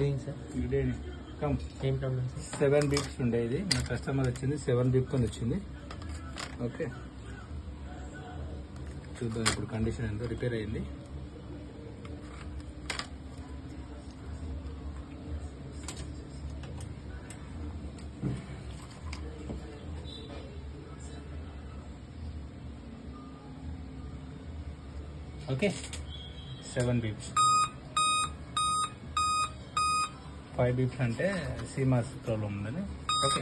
ఏం problem sir? 7 బీప్స్ ఉండే ఇది మా కస్టమర్ వచ్చింది 7 బీప్ కొని వచ్చింది. ఓకే చూద్దాం ఇప్పుడు కండిషన్ ఎంతో. రిపేర్ అయింది. ఓకే 7 బీప్స్. 5 బీప్స్ అంటే సీమాస్ ప్రాబ్లం ఉందని. ఓకే